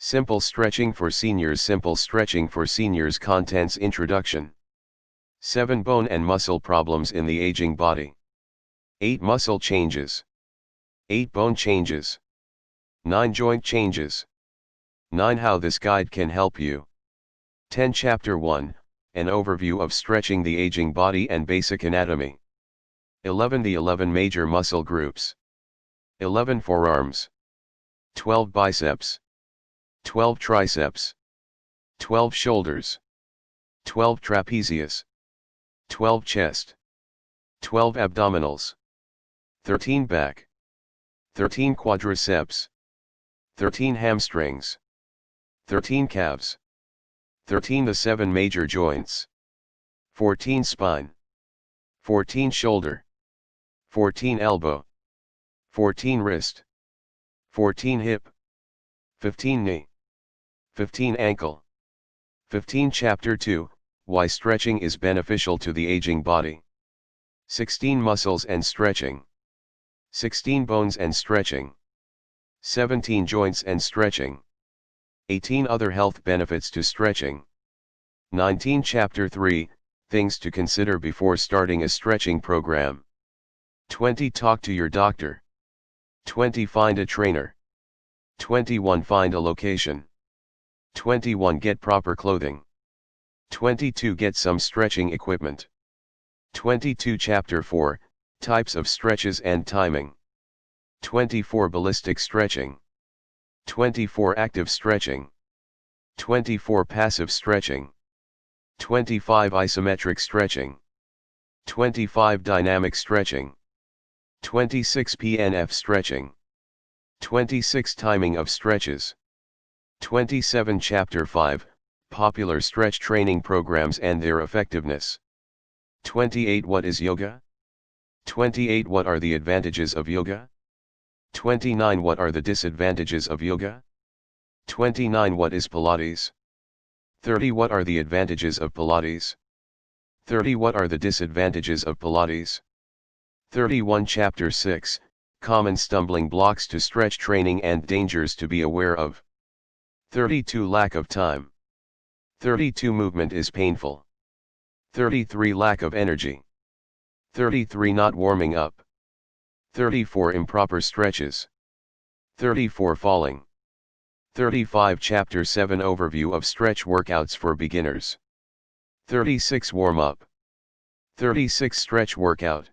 Simple Stretching for Seniors. Simple Stretching for Seniors. Contents: Introduction. 7 Bone and muscle problems in the aging body. 8 Muscle changes. 8 Bone changes. 9 Joint changes. 9 How this guide can help you. 10 Chapter 1, an overview of stretching the aging body and basic anatomy. 11 The 11 major muscle groups. 11 Forearms. 12 Biceps. 12 Triceps. 12 Shoulders. 12 Trapezius. 12 Chest. 12 Abdominals. 13 Back. 13 Quadriceps. 13 Hamstrings. 13 Calves. 13 The 7 major joints. 14 Spine. 14 Shoulder. 14 Elbow. 14 Wrist. 14 Hip. 15 Knee. 15 Ankle. 15 Chapter 2, Why Stretching is Beneficial to the Aging Body. 16 Muscles and Stretching. 16 Bones and Stretching. 17 Joints and Stretching. 18 Other health benefits to stretching. 19 Chapter 3, Things to consider before starting a stretching program. 20 Talk to your doctor. 20 Find a trainer. 21 Find a location. 21 Get proper clothing. 22 Get some stretching equipment. 22 Chapter 4, Types of stretches and timing. 24 Ballistic stretching. 24 Active stretching. 24 Passive stretching. 25 Isometric stretching. 25 Dynamic stretching. 26 PNF stretching. 26 Timing of stretches. 27 Chapter 5, Popular stretch training programs and their effectiveness. 28 What is yoga? 28 What are the advantages of yoga? 29 What are the disadvantages of yoga? 29 What is Pilates? 30 What are the advantages of Pilates? 30 What are the disadvantages of Pilates? 31 Chapter 6, Common stumbling blocks to stretch training and dangers to be aware of. 32 Lack of time. 32 Movement is painful. 33 Lack of energy. 33 Not warming up. 34 Improper stretches. 34 Falling. 35 Chapter 7 Overview of stretch workouts for beginners. 36 Warm up. 36 Stretch workout.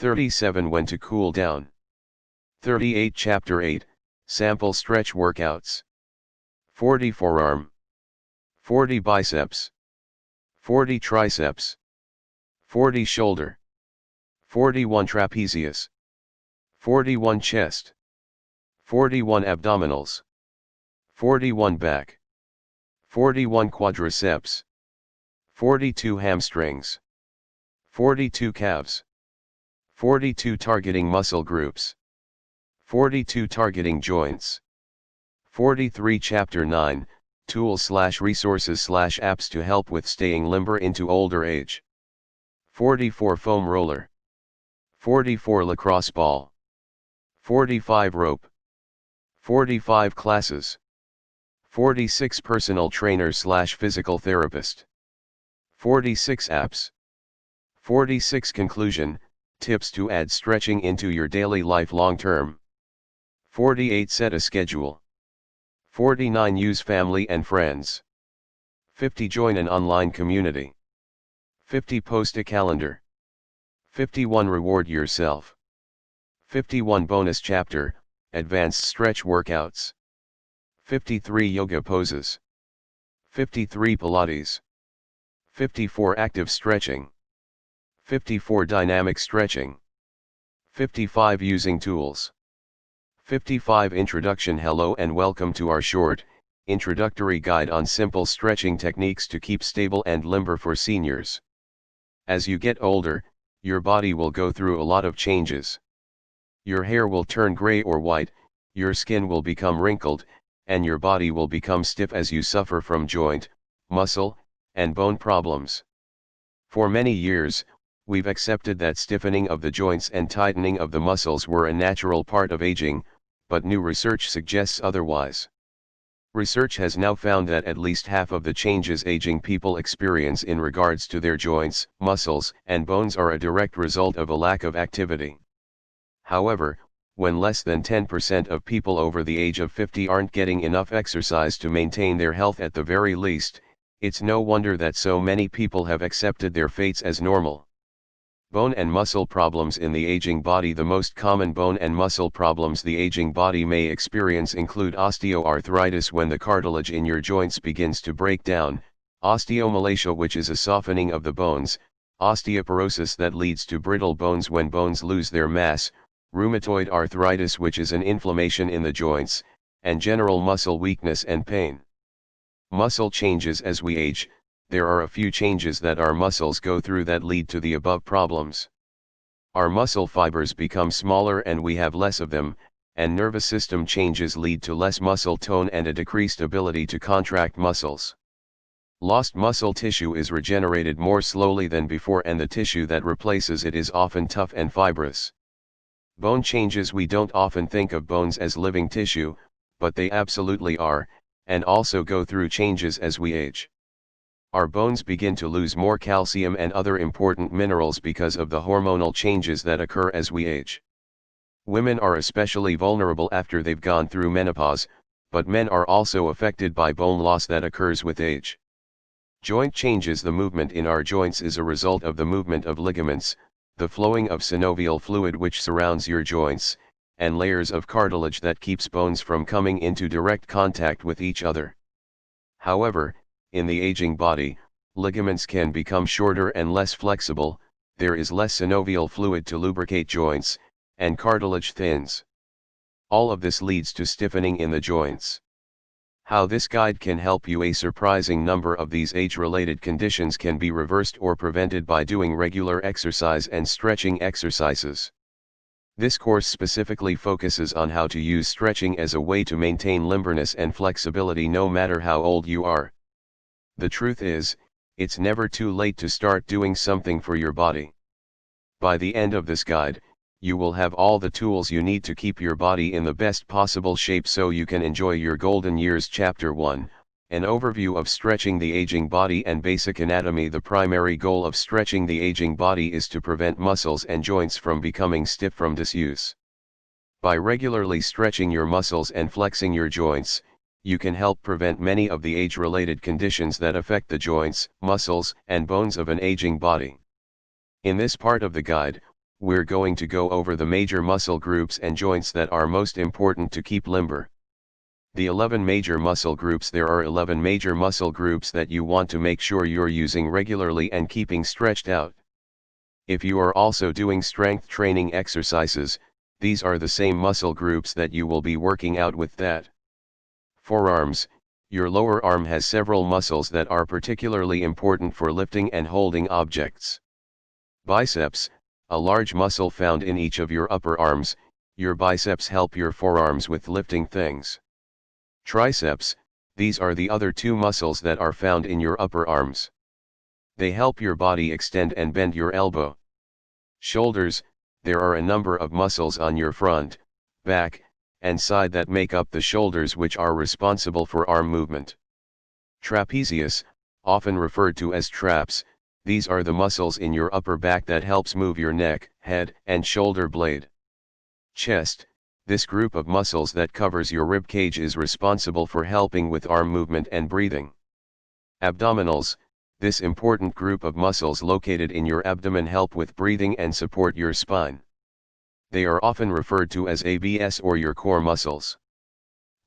37 When to cool down. 38 Chapter 8, Sample stretch workouts. 40 Forearm. 40 Biceps. 40 Triceps. 40 Shoulder. 41 Trapezius. 41 Chest. 41 Abdominals. 41 Back. 41 Quadriceps. 42 Hamstrings. 42 Calves. 42 Targeting muscle groups. 42 Targeting joints. 43 Chapter 9, Tools/resources/apps to help with staying limber into older age. 44 Foam roller. 44 Lacrosse ball. 45 Rope. 45 Classes. 46 Personal trainer/physical therapist. 46 Apps. 46 Conclusion, Tips to add stretching into your daily life long term. 48 Set a schedule. 49 Use family and friends. 50 Join an online community. 50 Post a calendar. 51 Reward yourself. 51 Bonus chapter, Advanced stretch workouts. 53 Yoga poses. 53 Pilates. 54 Active stretching. 54 Dynamic stretching. 55 Using tools. 55 Introduction. Hello and welcome to our short, introductory guide on simple stretching techniques to keep stable and limber for seniors. As you get older, your body will go through a lot of changes. Your hair will turn gray or white, your skin will become wrinkled, and your body will become stiff as you suffer from joint, muscle, and bone problems. For many years, we've accepted that stiffening of the joints and tightening of the muscles were a natural part of aging, but new research suggests otherwise. Research has now found that at least half of the changes aging people experience in regards to their joints, muscles, and bones are a direct result of a lack of activity. However, when less than 10% of people over the age of 50 aren't getting enough exercise to maintain their health at the very least, it's no wonder that so many people have accepted their fates as normal. Bone and muscle problems in the aging body. The most common bone and muscle problems the aging body may experience include osteoarthritis, when the cartilage in your joints begins to break down, osteomalacia, which is a softening of the bones, osteoporosis that leads to brittle bones when bones lose their mass, rheumatoid arthritis, which is an inflammation in the joints, and general muscle weakness and pain. Muscle changes as we age. There are a few changes that our muscles go through that lead to the above problems. Our muscle fibers become smaller and we have less of them, and nervous system changes lead to less muscle tone and a decreased ability to contract muscles. Lost muscle tissue is regenerated more slowly than before, and the tissue that replaces it is often tough and fibrous. Bone changes. We don't often think of bones as living tissue, but they absolutely are, and also go through changes as we age. Our bones begin to lose more calcium and other important minerals because of the hormonal changes that occur as we age. Women are especially vulnerable after they've gone through menopause, but men are also affected by bone loss that occurs with age. Joint changes. The movement in our joints is a result of the movement of ligaments, the flowing of synovial fluid which surrounds your joints, and layers of cartilage that keeps bones from coming into direct contact with each other. However, in the aging body, ligaments can become shorter and less flexible, there is less synovial fluid to lubricate joints, and cartilage thins. All of this leads to stiffening in the joints. How this guide can help you. A surprising number of these age-related conditions can be reversed or prevented by doing regular exercise and stretching exercises. This course specifically focuses on how to use stretching as a way to maintain limberness and flexibility no matter how old you are. The truth is, it's never too late to start doing something for your body. By the end of this guide, you will have all the tools you need to keep your body in the best possible shape so you can enjoy your golden years. Chapter 1, an overview of stretching the aging body and basic anatomy. The primary goal of stretching the aging body is to prevent muscles and joints from becoming stiff from disuse. By regularly stretching your muscles and flexing your joints, you can help prevent many of the age-related conditions that affect the joints, muscles, and bones of an aging body. In this part of the guide, we're going to go over the major muscle groups and joints that are most important to keep limber. The 11 major muscle groups. There are 11 major muscle groups that you want to make sure you're using regularly and keeping stretched out. If you are also doing strength training exercises, these are the same muscle groups that you will be working out with. That forearms. Your lower arm has several muscles that are particularly important for lifting and holding objects. Biceps, a large muscle found in each of your upper arms. Your biceps help your forearms with lifting things. Triceps, these are the other two muscles that are found in your upper arms. They help your body extend and bend your elbow. Shoulders, there are a number of muscles on your front, back, and side that make up the shoulders, which are responsible for arm movement. Trapezius, often referred to as traps, these are the muscles in your upper back that helps move your neck, head, and shoulder blade. Chest, this group of muscles that covers your rib cage is responsible for helping with arm movement and breathing. Abdominals, this important group of muscles located in your abdomen help with breathing and support your spine. They are often referred to as ABS or your core muscles.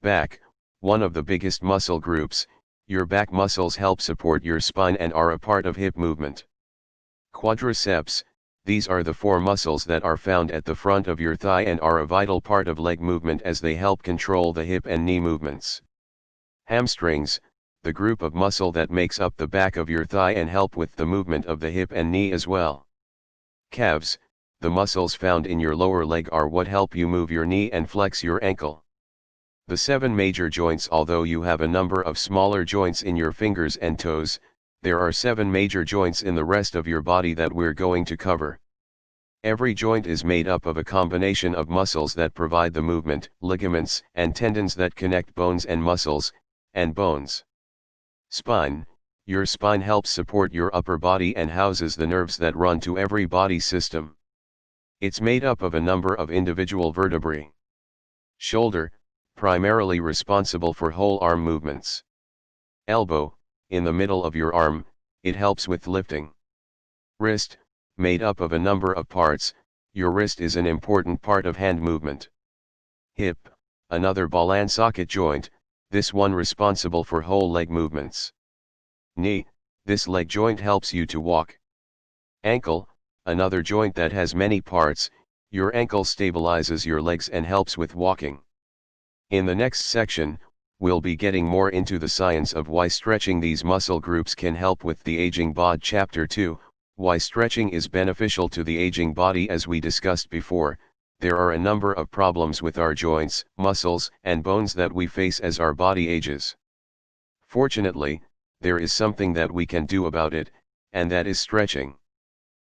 Back, one of the biggest muscle groups, your back muscles help support your spine and are a part of hip movement. Quadriceps, these are the 4 muscles that are found at the front of your thigh and are a vital part of leg movement as they help control the hip and knee movements. Hamstrings, the group of muscle that makes up the back of your thigh and help with the movement of the hip and knee as well. Calves, the muscles found in your lower leg are what help you move your knee and flex your ankle. The 7 major joints. Although you have a number of smaller joints in your fingers and toes, there are 7 major joints in the rest of your body that we're going to cover. Every joint is made up of a combination of muscles that provide the movement, ligaments and tendons that connect bones and muscles, and bones. Spine. Your spine helps support your upper body and houses the nerves that run to every body system. It's made up of a number of individual vertebrae. Shoulder, primarily responsible for whole arm movements. Elbow, in the middle of your arm, it helps with lifting. Wrist, made up of a number of parts, your wrist is an important part of hand movement. Hip, another ball and socket joint, this one responsible for whole leg movements. Knee, this leg joint helps you to walk. Ankle, another joint that has many parts, your ankle stabilizes your legs and helps with walking. In the next section, we'll be getting more into the science of why stretching these muscle groups can help with the aging bod. Chapter 2, Why stretching is beneficial to the aging body. As we discussed before, there are a number of problems with our joints, muscles, and bones that we face as our body ages. Fortunately, there is something that we can do about it, and that is stretching.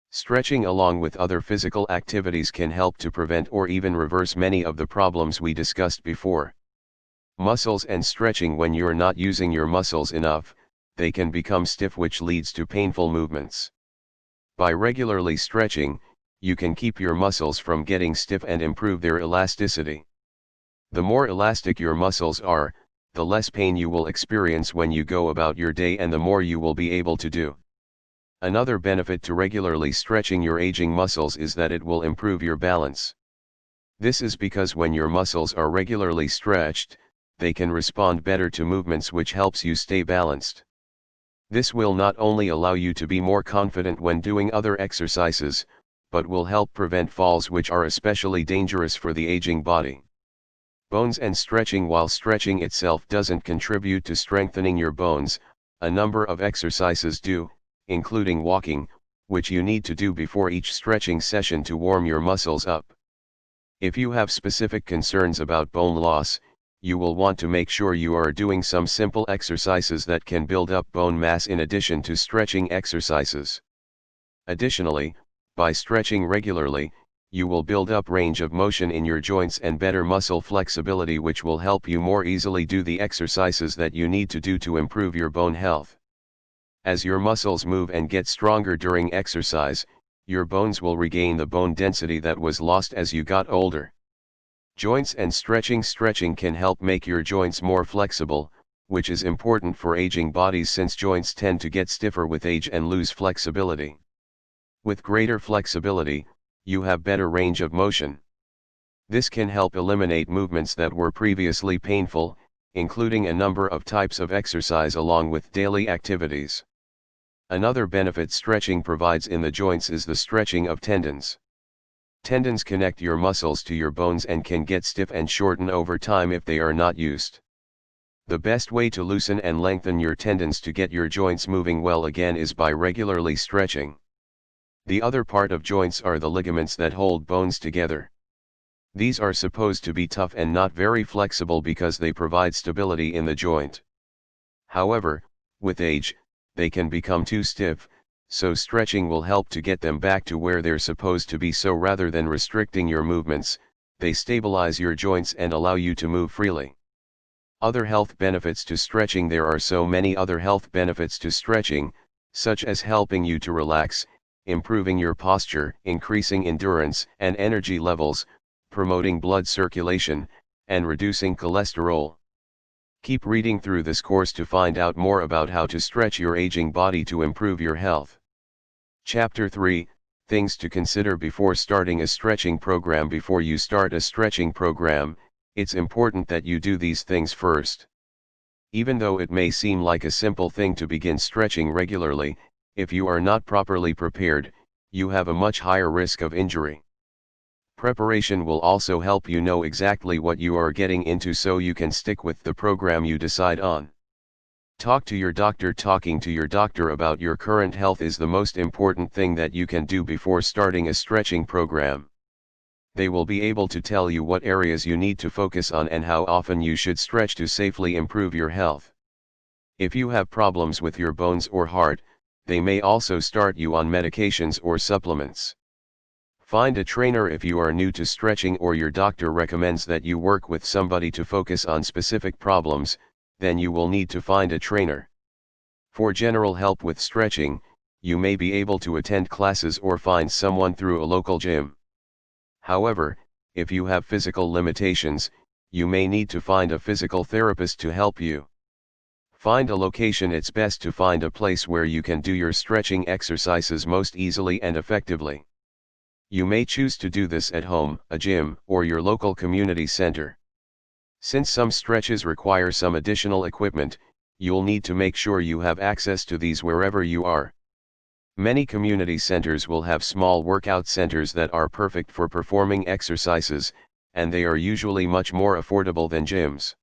Stretching along with other physical activities can help to prevent or even reverse many of the problems we discussed before. Muscles and stretching. When you're not using your muscles enough, they can become stiff, which leads to painful movements. By regularly stretching, you can keep your muscles from getting stiff and improve their elasticity. The more elastic your muscles are, the less pain you will experience when you go about your day, and the more you will be able to do. Another benefit to regularly stretching your aging muscles is that it will improve your balance. This is because when your muscles are regularly stretched, they can respond better to movements, which helps you stay balanced. This will not only allow you to be more confident when doing other exercises, but will help prevent falls, which are especially dangerous for the aging body. Bones and stretching. While stretching itself doesn't contribute to strengthening your bones, a number of exercises do, including walking, which you need to do before each stretching session to warm your muscles up. If you have specific concerns about bone loss, you will want to make sure you are doing some simple exercises that can build up bone mass in addition to stretching exercises. Additionally, by stretching regularly, you will build up range of motion in your joints and better muscle flexibility, which will help you more easily do the exercises that you need to do to improve your bone health. As your muscles move and get stronger during exercise, your bones will regain the bone density that was lost as you got older. Joints and stretching. Stretching can help make your joints more flexible, which is important for aging bodies since joints tend to get stiffer with age and lose flexibility. With greater flexibility, you have better range of motion. This can help eliminate movements that were previously painful, including a number of types of exercise along with daily activities. Another benefit stretching provides in the joints is the stretching of tendons. Tendons connect your muscles to your bones and can get stiff and shorten over time if they are not used. The best way to loosen and lengthen your tendons to get your joints moving well again is by regularly stretching. The other part of joints are the ligaments that hold bones together. These are supposed to be tough and not very flexible because they provide stability in the joint. However, with age, they can become too stiff, so stretching will help to get them back to where they're supposed to be. So rather than restricting your movements, they stabilize your joints and allow you to move freely. Other health benefits to stretching. There are so many other health benefits to stretching, such as helping you to relax, improving your posture, increasing endurance and energy levels, promoting blood circulation, and reducing cholesterol. Keep reading through this course to find out more about how to stretch your aging body to improve your health. Chapter 3, Things to consider before starting a stretching program. Before you start a stretching program, it's important that you do these things first. Even though it may seem like a simple thing to begin stretching regularly, if you are not properly prepared, you have a much higher risk of injury. Preparation will also help you know exactly what you are getting into so you can stick with the program you decide on. Talk to your doctor. Talking to your doctor about your current health is the most important thing that you can do before starting a stretching program. They will be able to tell you what areas you need to focus on and how often you should stretch to safely improve your health. If you have problems with your bones or heart, they may also start you on medications or supplements. Find a trainer if you are new to stretching or your doctor recommends that you work with somebody to focus on specific problems. then you will need to find a trainer. For general help with stretching, you may be able to attend classes or find someone through a local gym. However, if you have physical limitations, you may need to find a physical therapist to help you. Find a location. It's best to find a place where you can do your stretching exercises most easily and effectively. You may choose to do this at home, a gym, or your local community center. Since some stretches require some additional equipment, you'll need to make sure you have access to these wherever you are. Many community centers will have small workout centers that are perfect for performing exercises, and they are usually much more affordable than gyms.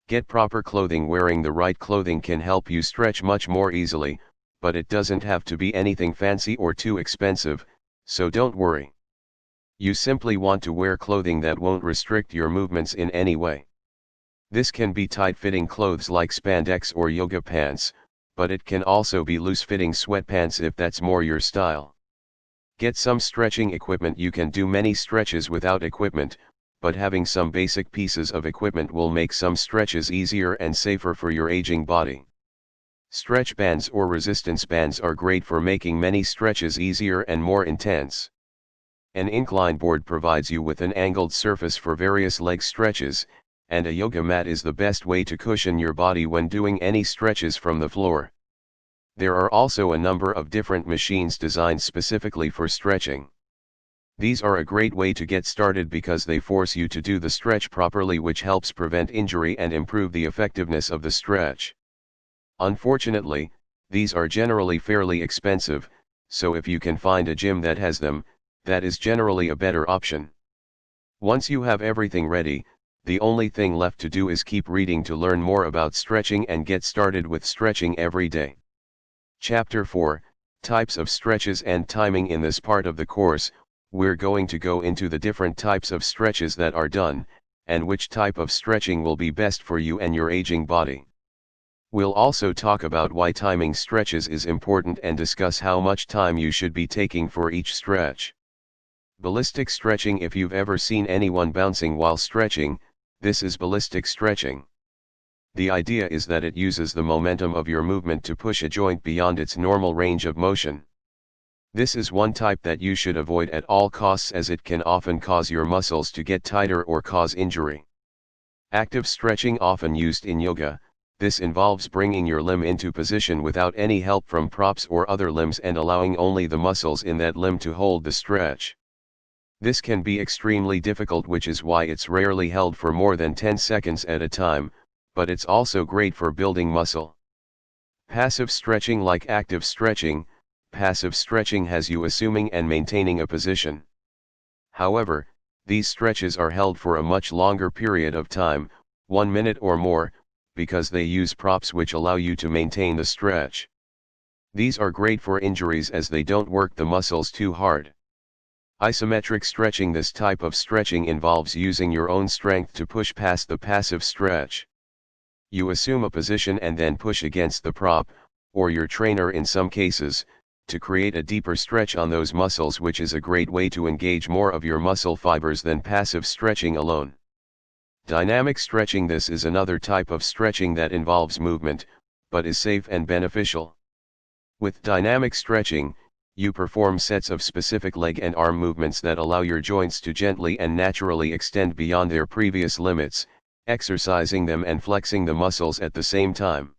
Get proper clothing. Wearing the right clothing can help you stretch much more easily, but it doesn't have to be anything fancy or too expensive, so don't worry. You simply want to wear clothing that won't restrict your movements in any way. This can be tight-fitting clothes like spandex or yoga pants, but it can also be loose-fitting sweatpants if that's more your style. Get some stretching equipment. You can do many stretches without equipment, but having some basic pieces of equipment will make some stretches easier and safer for your aging body. Stretch bands or resistance bands are great for making many stretches easier and more intense. An incline board provides you with an angled surface for various leg stretches, and a yoga mat is the best way to cushion your body when doing any stretches from the floor. There are also a number of different machines designed specifically for stretching. These are a great way to get started because they force you to do the stretch properly, which helps prevent injury and improve the effectiveness of the stretch. Unfortunately, these are generally fairly expensive, so if you can find a gym that has them, that is generally a better option. Once you have everything ready, the only thing left to do is keep reading to learn more about stretching and get started with stretching every day. Chapter 4, Types of Stretches and Timing. In this part of the course, we're going to go into the different types of stretches that are done, and which type of stretching will be best for you and your aging body. We'll also talk about why timing stretches is important and discuss how much time you should be taking for each stretch. Ballistic stretching. If you've ever seen anyone bouncing while stretching, this is ballistic stretching. The idea is that it uses the momentum of your movement to push a joint beyond its normal range of motion. This is one type that you should avoid at all costs, as it can often cause your muscles to get tighter or cause injury. Active stretching, often used in yoga, this involves bringing your limb into position without any help from props or other limbs and allowing only the muscles in that limb to hold the stretch. This can be extremely difficult, which is why it's rarely held for more than 10 seconds at a time, but it's also great for building muscle. Passive stretching. Like active stretching, passive stretching has you assuming and maintaining a position. However, these stretches are held for a much longer period of time, 1 minute or more, because they use props which allow you to maintain the stretch. These are great for injuries as they don't work the muscles too hard. Isometric stretching. This type of stretching involves using your own strength to push past the passive stretch. You assume a position and then push against the prop, or your trainer in some cases, to create a deeper stretch on those muscles, which is a great way to engage more of your muscle fibers than passive stretching alone. Dynamic stretching. This is another type of stretching that involves movement, but is safe and beneficial. With dynamic stretching, you perform sets of specific leg and arm movements that allow your joints to gently and naturally extend beyond their previous limits, exercising them and flexing the muscles at the same time.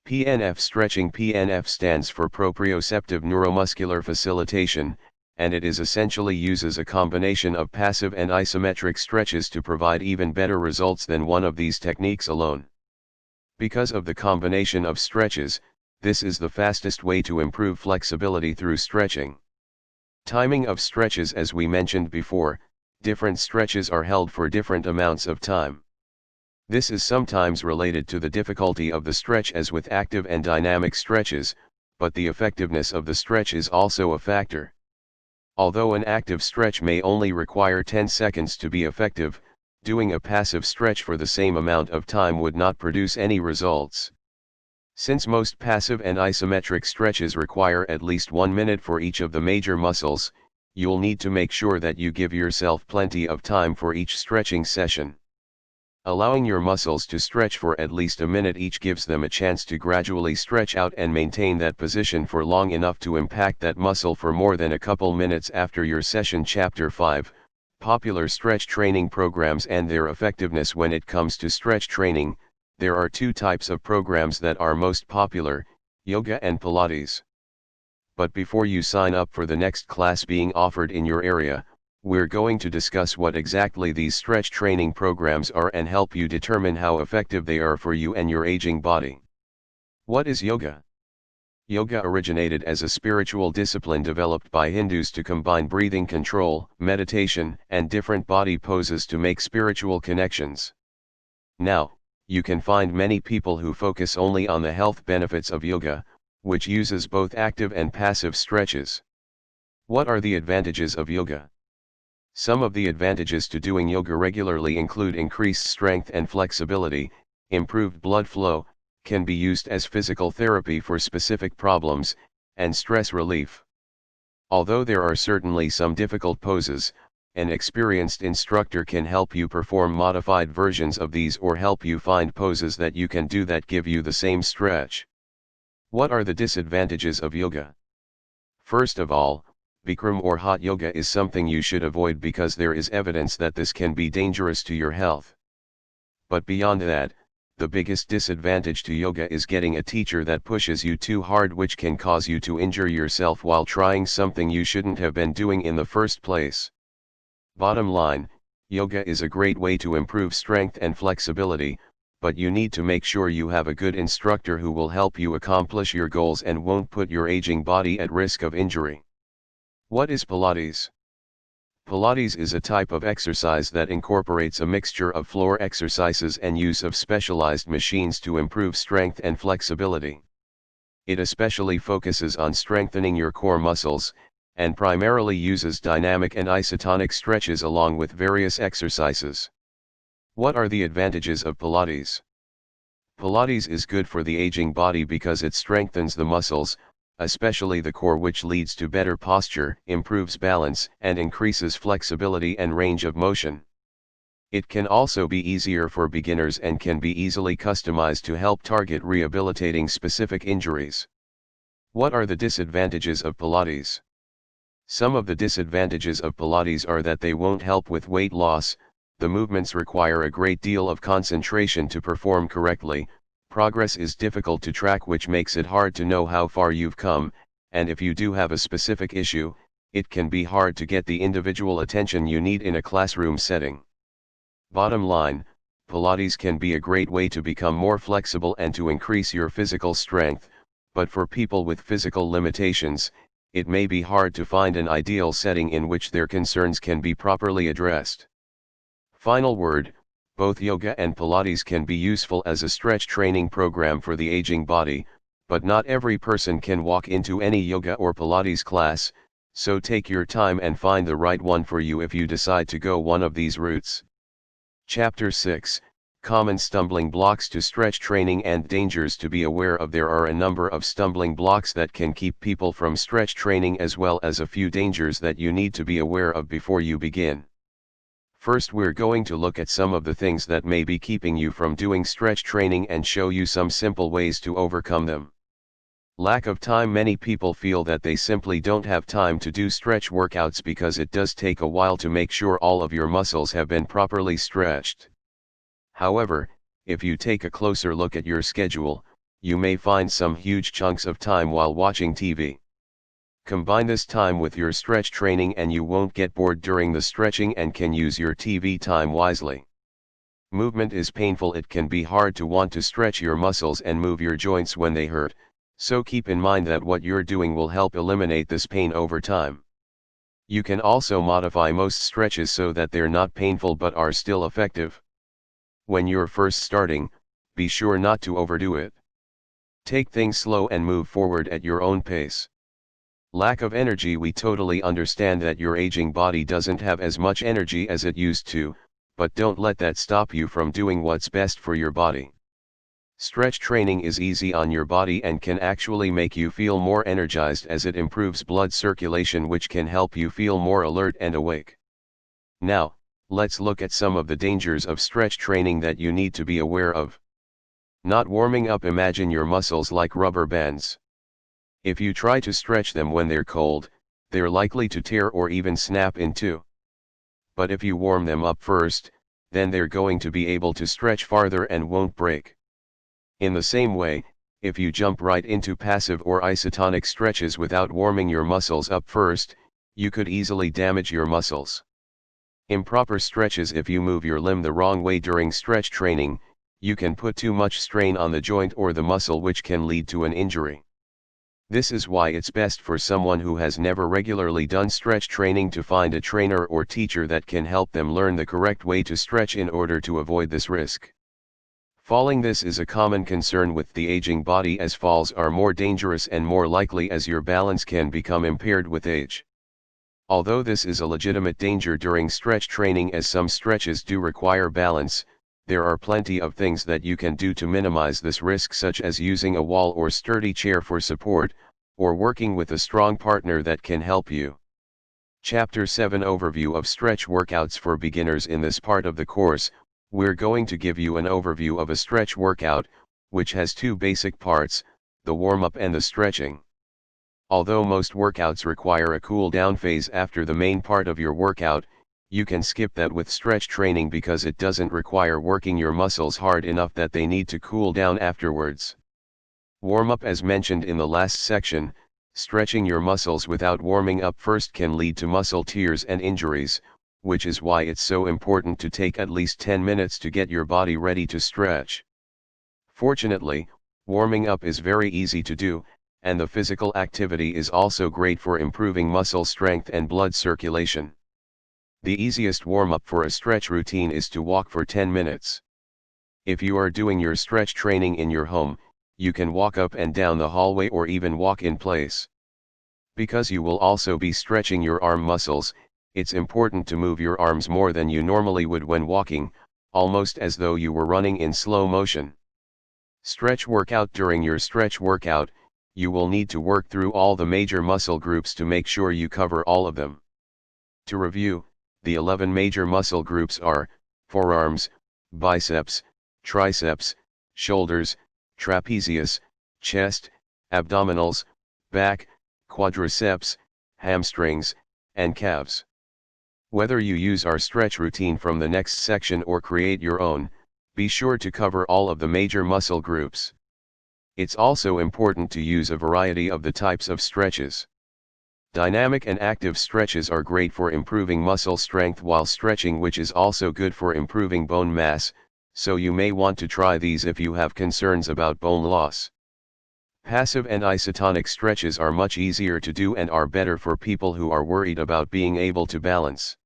PNF stretching. PNF stands for proprioceptive neuromuscular facilitation, and it is essentially uses a combination of passive and isometric stretches to provide even better results than one of these techniques alone. Because of the combination of stretches, this is the fastest way to improve flexibility through stretching. Timing of stretches. As we mentioned before, different stretches are held for different amounts of time. This is sometimes related to the difficulty of the stretch as with active and dynamic stretches, but the effectiveness of the stretch is also a factor. Although an active stretch may only require 10 seconds to be effective, doing a passive stretch for the same amount of time would not produce any results. Since most passive and isometric stretches require at least 1 minute for each of the major muscles, you'll need to make sure that you give yourself plenty of time for each stretching session. Allowing your muscles to stretch for at least a minute each gives them a chance to gradually stretch out and maintain that position for long enough to impact that muscle for more than a couple minutes after your session. Chapter 5, Popular Stretch Training Programs and Their Effectiveness. When it comes to stretch training, there are two types of programs that are most popular, yoga and Pilates. But before you sign up for the next class being offered in your area, we're going to discuss what exactly these stretch training programs are and help you determine how effective they are for you and your aging body. What is yoga? Yoga originated as a spiritual discipline developed by Hindus to combine breathing control, meditation, and different body poses to make spiritual connections. Now, you can find many people who focus only on the health benefits of yoga, which uses both active and passive stretches. What are the advantages of yoga? Some of the advantages to doing yoga regularly include increased strength and flexibility, improved blood flow, can be used as physical therapy for specific problems, and stress relief. Although there are certainly some difficult poses, an experienced instructor can help you perform modified versions of these or help you find poses that you can do that give you the same stretch. What are the disadvantages of yoga? First of all, Bikram or hot yoga is something you should avoid because there is evidence that this can be dangerous to your health. But beyond that, the biggest disadvantage to yoga is getting a teacher that pushes you too hard, which can cause you to injure yourself while trying something you shouldn't have been doing in the first place. Bottom line, yoga is a great way to improve strength and flexibility, but you need to make sure you have a good instructor who will help you accomplish your goals and won't put your aging body at risk of injury. What is Pilates? Pilates is a type of exercise that incorporates a mixture of floor exercises and use of specialized machines to improve strength and flexibility. It especially focuses on strengthening your core muscles, and primarily uses dynamic and isotonic stretches along with various exercises. What are the advantages of Pilates? Pilates is good for the aging body because it strengthens the muscles, especially the core, which leads to better posture, improves balance, and increases flexibility and range of motion. It can also be easier for beginners and can be easily customized to help target rehabilitating specific injuries. What are the disadvantages of Pilates? Some of the disadvantages of Pilates are that they won't help with weight loss, the movements require a great deal of concentration to perform correctly, progress is difficult to track, which makes it hard to know how far you've come, and if you do have a specific issue, it can be hard to get the individual attention you need in a classroom setting. Bottom line, Pilates can be a great way to become more flexible and to increase your physical strength, but for people with physical limitations, it may be hard to find an ideal setting in which their concerns can be properly addressed. Final word, both yoga and Pilates can be useful as a stretch training program for the aging body, but not every person can walk into any yoga or Pilates class, so take your time and find the right one for you if you decide to go one of these routes. Chapter 6, Common Stumbling Blocks to Stretch Training and Dangers to be aware of. There are a number of stumbling blocks that can keep people from stretch training, as well as a few dangers that you need to be aware of before you begin. First, we're going to look at some of the things that may be keeping you from doing stretch training and show you some simple ways to overcome them. Lack of time. Many people feel that they simply don't have time to do stretch workouts because it does take a while to make sure all of your muscles have been properly stretched. However, if you take a closer look at your schedule, you may find some huge chunks of time while watching TV. Combine this time with your stretch training and you won't get bored during the stretching and can use your TV time wisely. Movement is painful. It can be hard to want to stretch your muscles and move your joints when they hurt, so keep in mind that what you're doing will help eliminate this pain over time. You can also modify most stretches so that they're not painful but are still effective. When you're first starting, be sure not to overdo it. Take things slow and move forward at your own pace. Lack of energy. We totally understand that your aging body doesn't have as much energy as it used to, but don't let that stop you from doing what's best for your body. Stretch training is easy on your body and can actually make you feel more energized as it improves blood circulation, which can help you feel more alert and awake. Now, let's look at some of the dangers of stretch training that you need to be aware of. Not warming up. Imagine your muscles like rubber bands. If you try to stretch them when they're cold, they're likely to tear or even snap in two. But if you warm them up first, then they're going to be able to stretch farther and won't break. In the same way, if you jump right into passive or isotonic stretches without warming your muscles up first, you could easily damage your muscles. Improper stretches. If you move your limb the wrong way during stretch training, you can put too much strain on the joint or the muscle, which can lead to an injury. This is why it's best for someone who has never regularly done stretch training to find a trainer or teacher that can help them learn the correct way to stretch in order to avoid this risk. Falling. This is a common concern with the aging body, as falls are more dangerous and more likely as your balance can become impaired with age. Although this is a legitimate danger during stretch training, as some stretches do require balance, there are plenty of things that you can do to minimize this risk, such as using a wall or sturdy chair for support, or working with a strong partner that can help you. Chapter 7 Overview of Stretch Workouts for Beginners. In this part of the course, we're going to give you an overview of a stretch workout, which has two basic parts, the warm-up and the stretching. Although most workouts require a cool-down phase after the main part of your workout, you can skip that with stretch training because it doesn't require working your muscles hard enough that they need to cool down afterwards. Warm-up. As mentioned in the last section, stretching your muscles without warming up first can lead to muscle tears and injuries, which is why it's so important to take at least 10 minutes to get your body ready to stretch. Fortunately, warming up is very easy to do, and the physical activity is also great for improving muscle strength and blood circulation. The easiest warm-up for a stretch routine is to walk for 10 minutes. If you are doing your stretch training in your home, you can walk up and down the hallway or even walk in place. Because you will also be stretching your arm muscles, it's important to move your arms more than you normally would when walking, almost as though you were running in slow motion. Stretch workout. During your stretch workout, you will need to work through all the major muscle groups to make sure you cover all of them. To review, the 11 major muscle groups are forearms, biceps, triceps, shoulders, trapezius, chest, abdominals, back, quadriceps, hamstrings, and calves. Whether you use our stretch routine from the next section or create your own, be sure to cover all of the major muscle groups. It's also important to use a variety of the types of stretches. Dynamic and active stretches are great for improving muscle strength while stretching, which is also good for improving bone mass, so you may want to try these if you have concerns about bone loss. Passive and isotonic stretches are much easier to do and are better for people who are worried about being able to balance.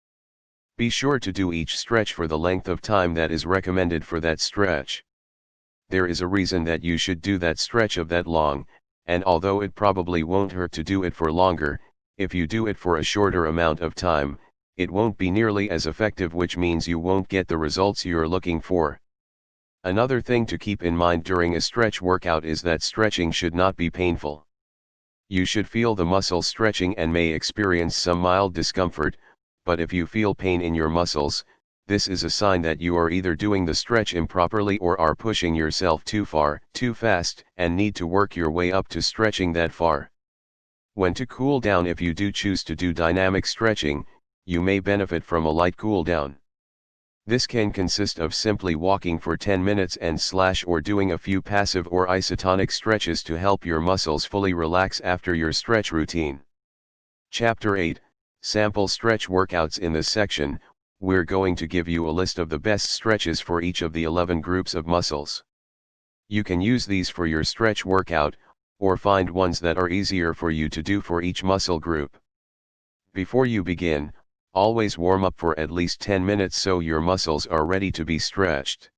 Be sure to do each stretch for the length of time that is recommended for that stretch. There is a reason that you should do that stretch of that long, and although it probably won't hurt to do it for longer, if you do it for a shorter amount of time, it won't be nearly as effective, which means you won't get the results you're looking for. Another thing to keep in mind during a stretch workout is that stretching should not be painful. You should feel the muscle stretching and may experience some mild discomfort, but if you feel pain in your muscles, this is a sign that you are either doing the stretch improperly or are pushing yourself too far, too fast, and need to work your way up to stretching that far. When to cool down. If you do choose to do dynamic stretching, you may benefit from a light cool down. This can consist of simply walking for 10 minutes or doing a few passive or isotonic stretches to help your muscles fully relax after your stretch routine. Chapter 8, Sample Stretch Workouts. In this section, we're going to give you a list of the best stretches for each of the 11 groups of muscles. You can use these for your stretch workout, or find ones that are easier for you to do for each muscle group. Before you begin, always warm up for at least 10 minutes so your muscles are ready to be stretched.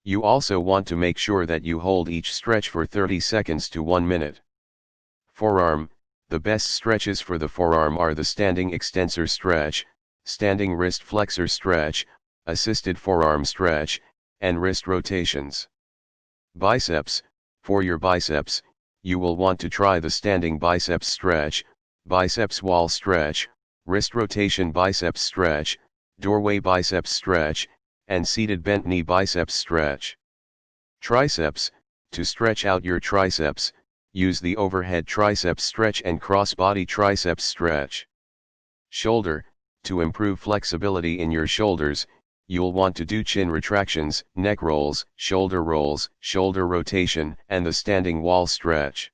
You also want to make sure that you hold each stretch for 30 seconds to 1 minute. Forearm. The best stretches for the forearm are the standing extensor stretch, standing wrist flexor stretch, assisted forearm stretch, and wrist rotations. Biceps. For your biceps, you will want to try the standing biceps stretch, biceps wall stretch, wrist rotation biceps stretch, doorway biceps stretch, and seated bent knee biceps stretch. Triceps, to stretch out your triceps, use the overhead triceps stretch and cross-body triceps stretch. Shoulder, to improve flexibility in your shoulders, you'll want to do chin retractions, neck rolls, shoulder rotation, and the standing wall stretch.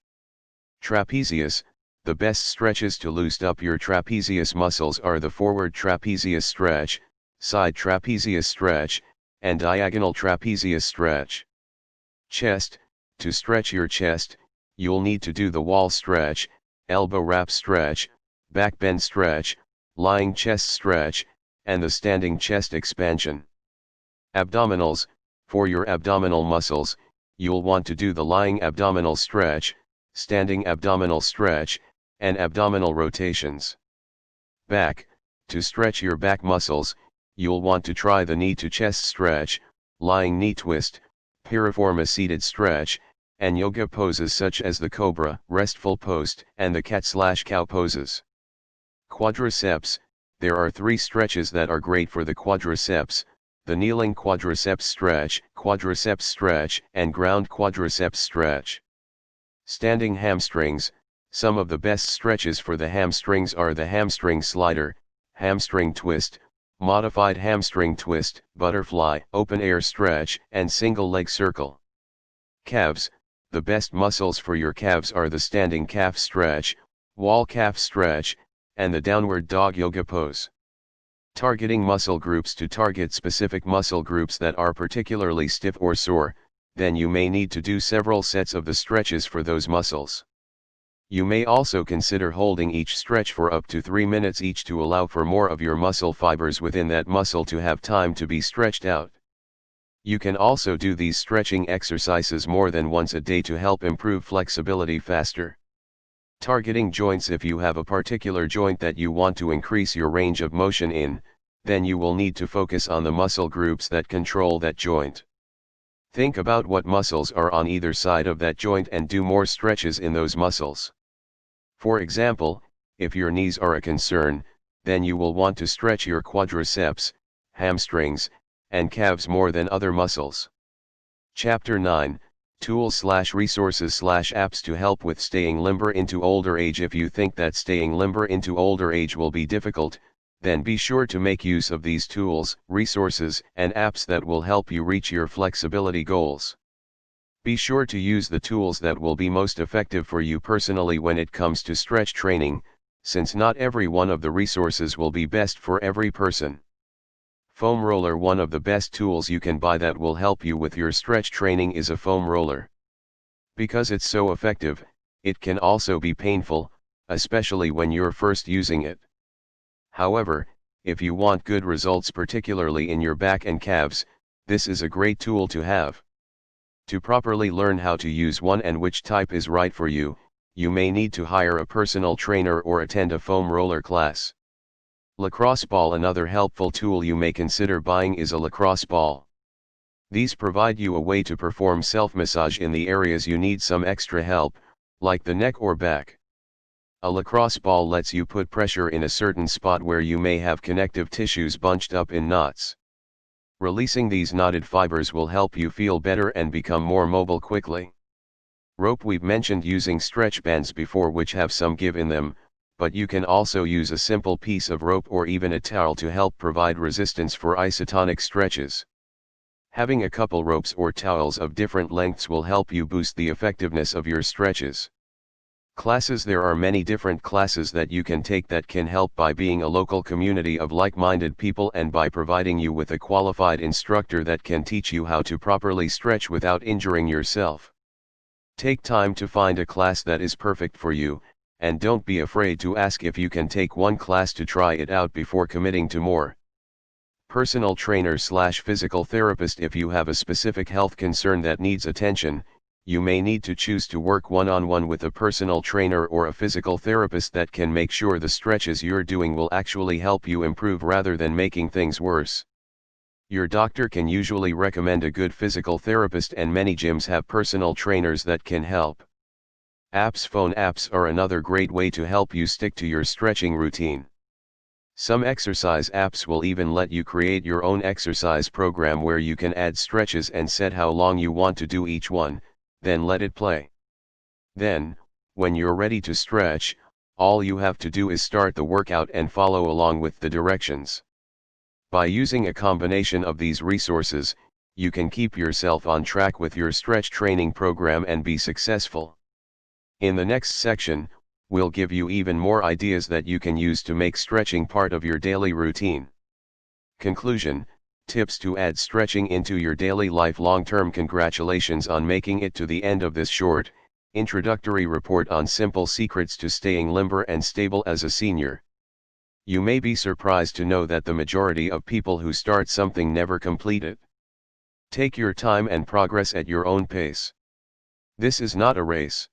Trapezius, the best stretches to loosen up your trapezius muscles are the forward trapezius stretch, side trapezius stretch, and diagonal trapezius stretch. Chest, to stretch your chest, you'll need to do the wall stretch, elbow wrap stretch, back bend stretch, lying chest stretch, and the standing chest expansion. Abdominals, for your abdominal muscles, you'll want to do the lying abdominal stretch, standing abdominal stretch, and abdominal rotations. Back, to stretch your back muscles, you'll want to try the knee to chest stretch, lying knee twist, piriformis seated stretch, and yoga poses such as the cobra, restful post, and the cat/cow poses. Quadriceps, there are 3 stretches that are great for the quadriceps: the kneeling quadriceps stretch, and ground quadriceps stretch. Standing hamstrings, some of the best stretches for the hamstrings are the hamstring slider, hamstring twist, modified hamstring twist, butterfly, open air stretch, and single leg circle. Calves, the best muscles for your calves are the standing calf stretch, wall calf stretch, and the downward dog yoga pose. Targeting muscle groups: to target specific muscle groups that are particularly stiff or sore, then you may need to do several sets of the stretches for those muscles. You may also consider holding each stretch for up to 3 minutes each to allow for more of your muscle fibers within that muscle to have time to be stretched out. You can also do these stretching exercises more than once a day to help improve flexibility faster. Targeting joints: if you have a particular joint that you want to increase your range of motion in, then you will need to focus on the muscle groups that control that joint. Think about what muscles are on either side of that joint and do more stretches in those muscles. For example, if your knees are a concern, then you will want to stretch your quadriceps, hamstrings, and calves more than other muscles. Chapter 9, Tools/resources/apps to help with staying limber into older age. If you think that staying limber into older age will be difficult, then be sure to make use of these tools, resources, and apps that will help you reach your flexibility goals. Be sure to use the tools that will be most effective for you personally when it comes to stretch training, since not every one of the resources will be best for every person. Foam roller: one of the best tools you can buy that will help you with your stretch training is a foam roller. Because it's so effective, it can also be painful, especially when you're first using it. However, if you want good results, particularly in your back and calves, this is a great tool to have. To properly learn how to use one and which type is right for you, you may need to hire a personal trainer or attend a foam roller class. Lacrosse ball: another helpful tool you may consider buying is a lacrosse ball. These provide you a way to perform self-massage in the areas you need some extra help, like the neck or back. A lacrosse ball lets you put pressure in a certain spot where you may have connective tissues bunched up in knots. Releasing these knotted fibers will help you feel better and become more mobile quickly. Rope: we've mentioned using stretch bands before, which have some give in them, but you can also use a simple piece of rope or even a towel to help provide resistance for isotonic stretches. Having a couple ropes or towels of different lengths will help you boost the effectiveness of your stretches. Classes: there are many different classes that you can take that can help by being a local community of like-minded people and by providing you with a qualified instructor that can teach you how to properly stretch without injuring yourself. Take time to find a class that is perfect for you, and don't be afraid to ask if you can take one class to try it out before committing to more. Personal trainer/physical therapist: if you have a specific health concern that needs attention, you may need to choose to work one-on-one with a personal trainer or a physical therapist that can make sure the stretches you're doing will actually help you improve rather than making things worse. Your doctor can usually recommend a good physical therapist, and many gyms have personal trainers that can help. Apps: phone apps are another great way to help you stick to your stretching routine. Some exercise apps will even let you create your own exercise program where you can add stretches and set how long you want to do each one, then let it play. Then, when you're ready to stretch, all you have to do is start the workout and follow along with the directions. By using a combination of these resources, you can keep yourself on track with your stretch training program and be successful. In the next section, we'll give you even more ideas that you can use to make stretching part of your daily routine. Conclusion: tips to add stretching into your daily life long-term. Congratulations on making it to the end of this short, introductory report on simple secrets to staying limber and stable as a senior. You may be surprised to know that the majority of people who start something never complete it. Take your time and progress at your own pace. This is not a race.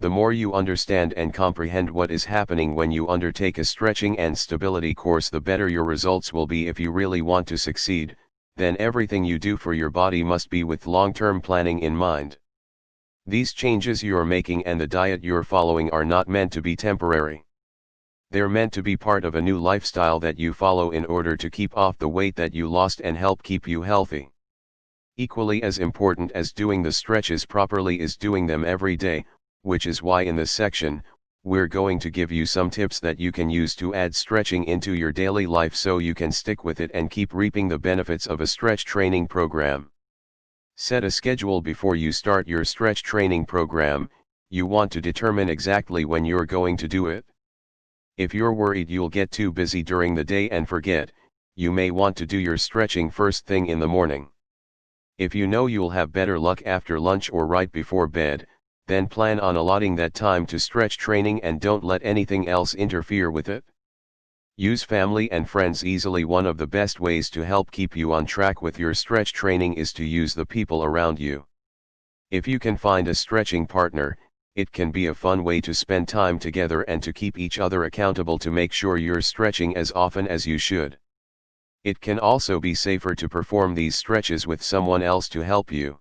The more you understand and comprehend what is happening when you undertake a stretching and stability course, the better your results will be. If you really want to succeed, then everything you do for your body must be with long-term planning in mind. These changes you're making and the diet you're following are not meant to be temporary. They're meant to be part of a new lifestyle that you follow in order to keep off the weight that you lost and help keep you healthy. Equally as important as doing the stretches properly is doing them every day, which is why in this section, we're going to give you some tips that you can use to add stretching into your daily life so you can stick with it and keep reaping the benefits of a stretch training program. Set a schedule before you start your stretch training program. You want to determine exactly when you're going to do it. If you're worried you'll get too busy during the day and forget, you may want to do your stretching first thing in the morning. If you know you'll have better luck after lunch or right before bed, then plan on allotting that time to stretch training and don't let anything else interfere with it. Use family and friends easily. One of the best ways to help keep you on track with your stretch training is to use the people around you. If you can find a stretching partner, it can be a fun way to spend time together and to keep each other accountable to make sure you're stretching as often as you should. It can also be safer to perform these stretches with someone else to help you.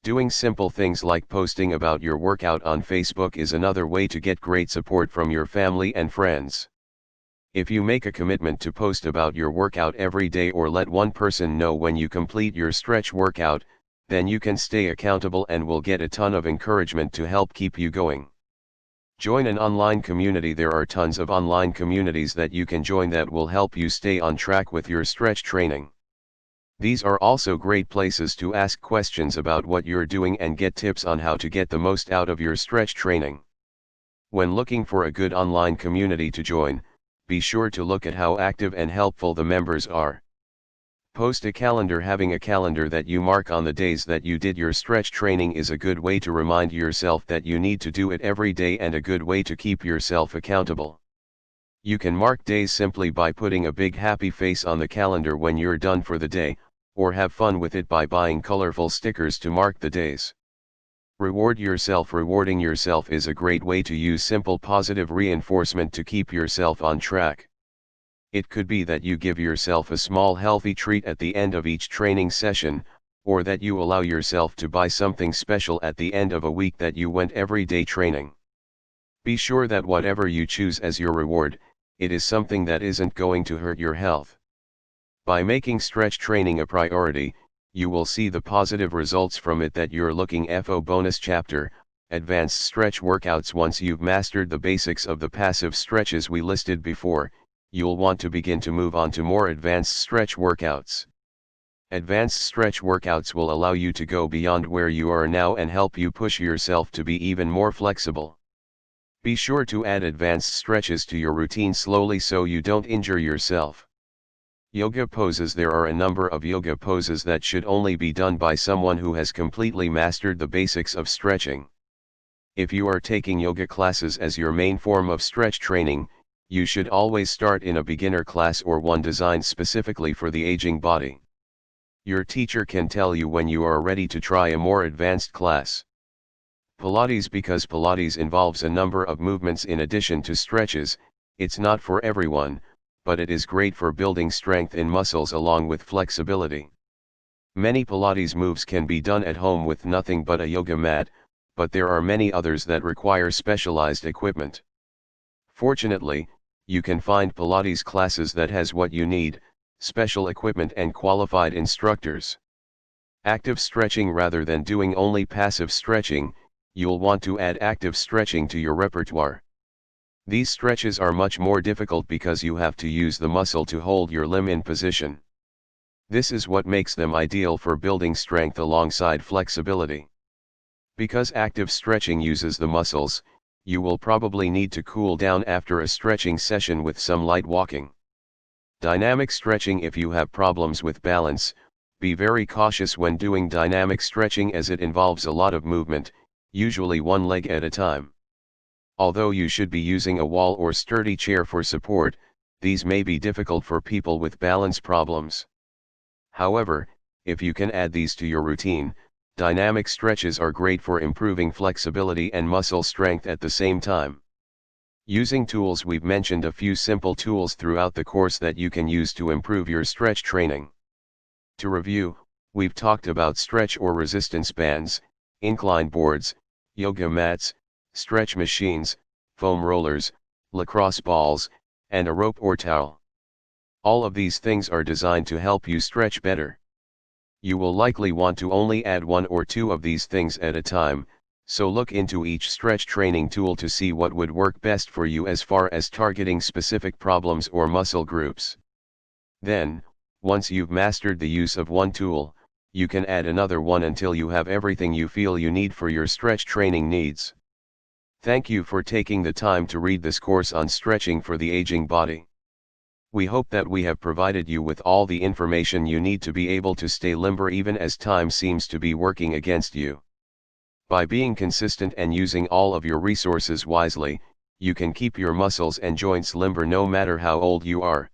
Doing simple things like posting about your workout on Facebook is another way to get great support from your family and friends. If you make a commitment to post about your workout every day or let one person know when you complete your stretch workout, then you can stay accountable and will get a ton of encouragement to help keep you going. Join an online community. There are tons of online communities that you can join that will help you stay on track with your stretch training. These are also great places to ask questions about what you're doing and get tips on how to get the most out of your stretch training. When looking for a good online community to join, be sure to look at how active and helpful the members are. Post a calendar. Having a calendar that you mark on the days that you did your stretch training is a good way to remind yourself that you need to do it every day and a good way to keep yourself accountable. You can mark days simply by putting a big happy face on the calendar when you're done for the day, or have fun with it by buying colorful stickers to mark the days. Reward yourself. Rewarding yourself is a great way to use simple positive reinforcement to keep yourself on track. It could be that you give yourself a small healthy treat at the end of each training session, or that you allow yourself to buy something special at the end of a week that you went everyday training. Be sure that whatever you choose as your reward, it is something that isn't going to hurt your health. By making stretch training a priority, you will see the positive results from it that you're looking for. Bonus chapter, Advanced Stretch Workouts. Once you've mastered the basics of the passive stretches we listed before, you'll want to begin to move on to more advanced stretch workouts. Advanced stretch workouts will allow you to go beyond where you are now and help you push yourself to be even more flexible. Be sure to add advanced stretches to your routine slowly so you don't injure yourself. Yoga poses. There are a number of yoga poses that should only be done by someone who has completely mastered the basics of stretching. If you are taking yoga classes as your main form of stretch training, you should always start in a beginner class or one designed specifically for the aging body. Your teacher can tell you when you are ready to try a more advanced class. Pilates. Because Pilates involves a number of movements in addition to stretches, it's not for everyone, but it is great for building strength in muscles along with flexibility. Many Pilates moves can be done at home with nothing but a yoga mat, but there are many others that require specialized equipment. Fortunately, you can find Pilates classes that has what you need, special equipment and qualified instructors. Active stretching rather than doing only passive stretching, you'll want to add active stretching to your repertoire. These stretches are much more difficult because you have to use the muscle to hold your limb in position. This is what makes them ideal for building strength alongside flexibility. Because active stretching uses the muscles, you will probably need to cool down after a stretching session with some light walking. Dynamic stretching. If you have problems with balance, be very cautious when doing dynamic stretching as it involves a lot of movement, usually one leg at a time. Although you should be using a wall or sturdy chair for support, these may be difficult for people with balance problems. However, if you can add these to your routine, dynamic stretches are great for improving flexibility and muscle strength at the same time. Using tools. We've mentioned a few simple tools throughout the course that you can use to improve your stretch training. To review, we've talked about stretch or resistance bands, incline boards, yoga mats, stretch machines, foam rollers, lacrosse balls, and a rope or towel. All of these things are designed to help you stretch better. You will likely want to only add one or two of these things at a time, so look into each stretch training tool to see what would work best for you as far as targeting specific problems or muscle groups. Then, once you've mastered the use of one tool, you can add another one until you have everything you feel you need for your stretch training needs. Thank you for taking the time to read this course on stretching for the aging body. We hope that we have provided you with all the information you need to be able to stay limber even as time seems to be working against you. By being consistent and using all of your resources wisely, you can keep your muscles and joints limber no matter how old you are.